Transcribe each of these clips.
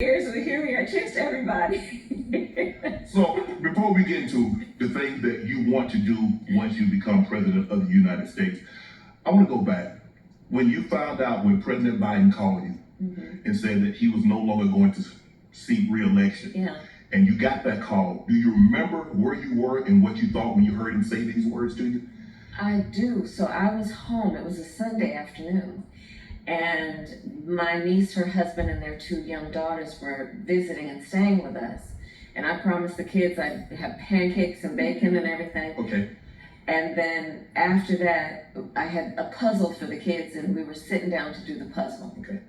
Ears of the hearing are cheers to everybody. So before we get into the things that you want to do once you become president of the United States, I want to go back. When you found out when President Biden called you and said that he was no longer going to seek re-election, and you got that call, do you remember where you were and what you thought when you heard him say these words to you? I do. So I was home. It was a Sunday afternoon. And my niece, her husband, and their 2 young daughters were visiting and staying with us. And I promised the kids I'd have pancakes and bacon and everything. Okay. And then after that, I had a puzzle for the kids, and we were sitting down to do the puzzle. Okay.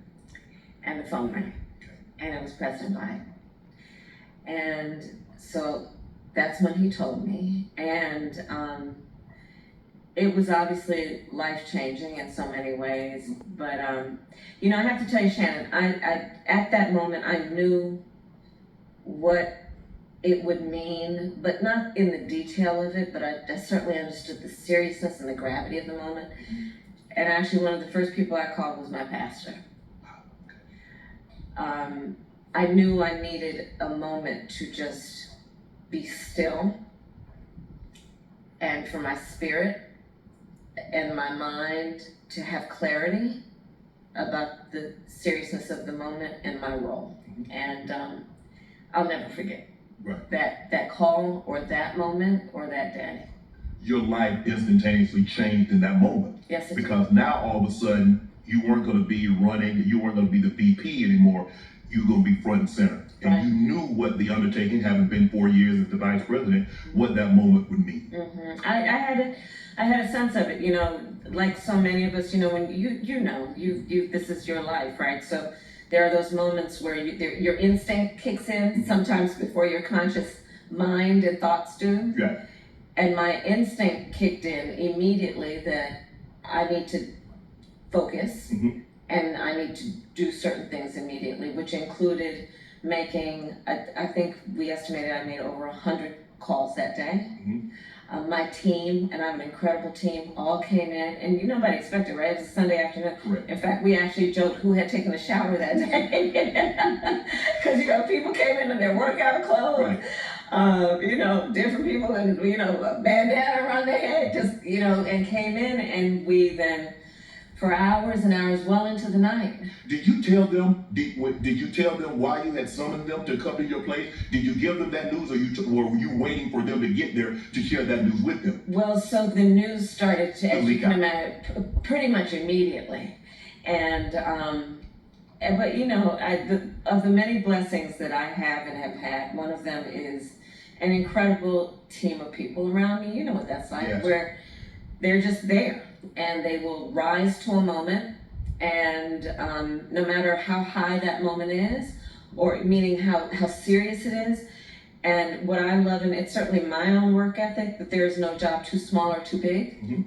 And the phone rang. Okay. And it was President Biden. And so that's when he told me. And it was obviously life-changing in so many ways. But, you know, I have to tell you, Shannon, I at that moment, I knew what it would mean, but not in the detail of it, but I certainly understood the seriousness and the gravity of the moment. And actually, one of the first people I called was my pastor. I knew I needed a moment to just be still, and for my spirit and my mind to have clarity about the seriousness of the moment and my role. And I'll never forget that call or that moment or that day. Your life instantaneously changed in that moment. Yes, it did. Because now all of a sudden you weren't going to be running, you weren't going to be the VP anymore. You were going to be front and center. And you knew what the undertaking, having been 4 years as the vice president, what that moment would mean. I had a sense of it, you know, like so many of us, you know, when you know, this is your life, right? So there are those moments where your instinct kicks in, sometimes before your conscious mind and thoughts do. Yeah. And my instinct kicked in immediately that I need to focus and I need to do certain things immediately, which included making, I think we estimated I made over 100 calls that day. My team, and I have an incredible team, all came in, and nobody expected, right? It was a Sunday afternoon. Correct. In fact, we actually joked who had taken a shower that day. Because, people came in their workout clothes, different people, and, a bandana around their head, just, and came in, and we then, for hours and hours, well into the night. Did you tell them? Did you tell them why you had summoned them to come to your place? Did you give them that news, or were you waiting for them to get there to share that news with them? Well, so the news started to, as you can imagine, pretty much immediately, and but of the many blessings that I have and have had, one of them is an incredible team of people around me. You know what that's like, where they're just there. And they will rise to a moment, and no matter how high that moment is, or meaning how serious it is, and what I love, and it's certainly my own work ethic, that there is no job too small or too big,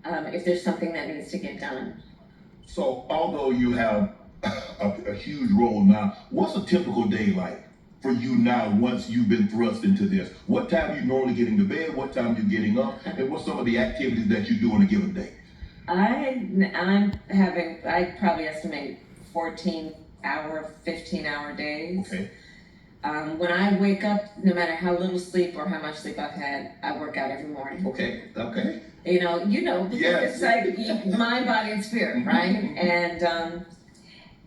if there's something that needs to get done. So although you have a huge role now, what's a typical day like for you now once you've been thrust into this? What time are you normally getting to bed? What time are you getting up? And what's some of the activities that you do on a given day? I probably estimate 14-hour, 15-hour days. Okay. When I wake up, no matter how little sleep or how much sleep I've had, I work out every morning. Okay. It's like mind, body, and spirit, right?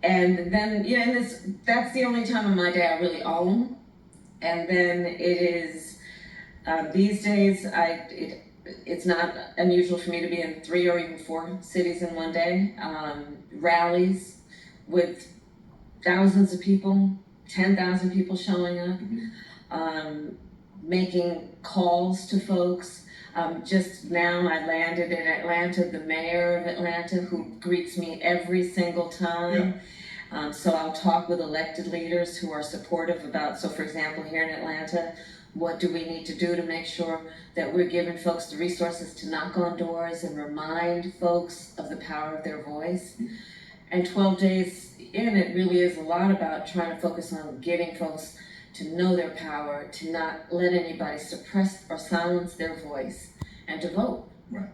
And then, that's the only time of my day I really own. And then it is, these days, it's not unusual for me to be in 3 or even 4 cities in one day. Rallies with thousands of people, 10,000 people showing up, making calls to folks. Just now I landed in Atlanta, the mayor of Atlanta, who greets me every single time. So I'll talk with elected leaders who are supportive about, so for example, here in Atlanta, what do we need to do to make sure that we're giving folks the resources to knock on doors and remind folks of the power of their voice. And 12 days in, it really is a lot about trying to focus on getting folks to know their power, to not let anybody suppress or silence their voice, and to vote. Right.